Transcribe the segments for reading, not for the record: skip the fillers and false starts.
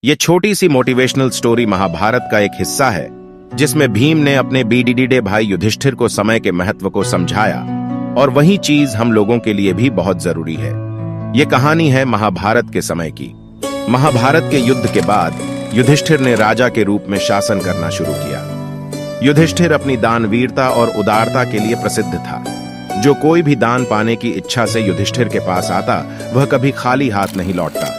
ये छोटी सी motivational story Mahabharat का एक हिस्सा है जिसमें भीम ने अपने बीडीडे भाई युधिष्ठिर को समय के महत्व को समझाया और वही चीज हम लोगों के लिए भी बहुत जरूरी है। ये कहानी है महाभारत के समय की। महाभारत के युद्ध के बाद युधिष्ठिर ने राजा के रूप में शासन करना शुरू किया। युधिष्ठिर अपनी दानवीरता और उदारता के लिए प्रसिद्ध था। जो कोई भी दान पाने की इच्छा से युधिष्ठिर के पास आता वह कभी खाली हाथ नहीं लौटता।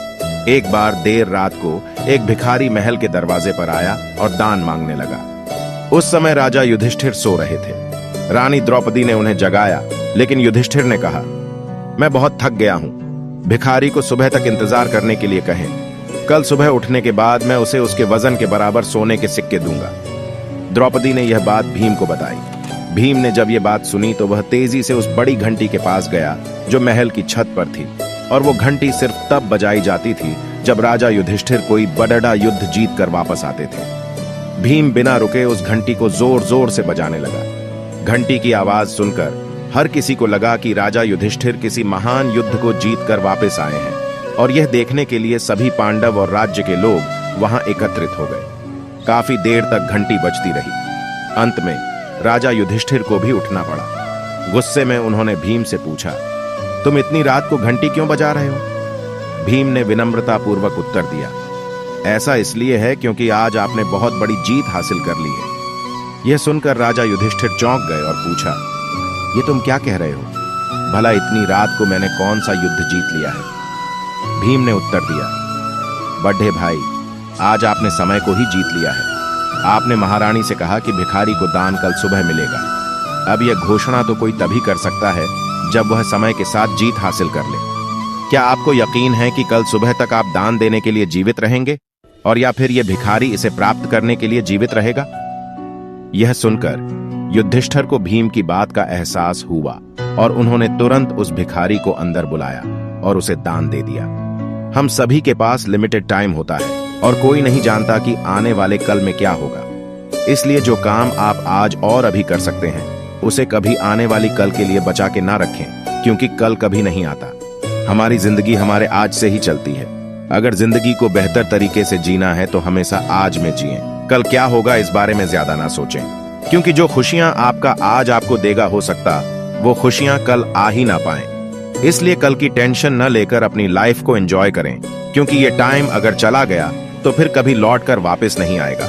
एक बार देर रात को एक भिखारी महल के दरवाजे पर आया और दान मांगने लगा। उस समय राजा युधिष्ठिर सो रहे थे। रानी द्रौपदी ने उन्हें जगाया, लेकिन युधिष्ठिर ने कहा, मैं बहुत थक गया हूं। भिखारी को सुबह तक इंतजार करने के लिए कहें। कल सुबह उठने के बाद मैं उसे उसके वजन के बराबर सोने के सिक्के दूंगा। द्रौपदी ने यह बात भीम को बताई। भीम ने जब यह बात सुनी तो वह तेजी से उस बड़ी घंटी के पास गया जो महल की छत पर थी, और वो घंटी सिर्फ तब बजाई जाती थी जब राजा युधिष्ठिर कोई बड़ा युद्ध जीत कर वापस आते थे। भीम बिना रुके उस घंटी को जोर जोर से बजाने लगा। घंटी की आवाज सुनकर हर किसी को लगा कि राजा युधिष्ठिर किसी महान युद्ध को जीत कर वापस आए हैं, और यह देखने के लिए सभी पांडव और राज्य के लोग वहां एकत्रित हो गए। काफी देर तक घंटी बजती रही। अंत में राजा युधिष्ठिर को भी उठना पड़ा। गुस्से में उन्होंने भीम से पूछा, तुम इतनी रात को घंटी क्यों बजा रहे हो? भीम ने विनम्रता पूर्वक उत्तर दिया, ऐसा इसलिए है क्योंकि आज आपने बहुत बड़ी जीत हासिल कर ली है। यह सुनकर राजा युधिष्ठिर चौंक गए और पूछा, ये तुम क्या कह रहे हो? भला इतनी रात को मैंने कौन सा युद्ध जीत लिया है? भीम ने उत्तर दिया, बड़े भाई, आज आपने समय को ही जीत लिया है। आपने महारानी से कहा कि भिखारी को दान कल सुबह मिलेगा। अब यह घोषणा तो कोई तभी कर सकता है जब वह समय के साथ जीत हासिल कर ले। क्या आपको यकीन है कि कल सुबह तक आप दान देने के लिए जीवित रहेंगे, और या फिर यह भिखारी इसे प्राप्त करने के लिए जीवित रहेगा? यह सुनकर युधिष्ठिर को भीम की बात का एहसास हुआ और उन्होंने तुरंत उस भिखारी को अंदर बुलाया और उसे दान दे दिया। हम सभी के पास लिमिटेड टाइम होता है और कोई नहीं जानता कि आने वाले कल में क्या होगा। इसलिए जो काम आप आज और अभी कर सकते हैं उसे कभी आने वाली कल के लिए बचा के ना रखें, क्योंकि कल कभी नहीं आता। हमारी जिंदगी हमारे आज से ही चलती है। अगर जिंदगी को बेहतर तरीके से जीना है तो हमेशा आज में जिएं। कल क्या होगा इस बारे में ज्यादा ना सोचें, क्योंकि जो खुशियां आपका आज आपको देगा हो सकता वो खुशियां कल आ ही ना पाएं। इसलिए कल की टेंशन न लेकर अपनी लाइफ को एंजॉय करें, क्योंकि ये टाइम अगर चला गया तो फिर कभी लौट कर वापस नहीं आएगा।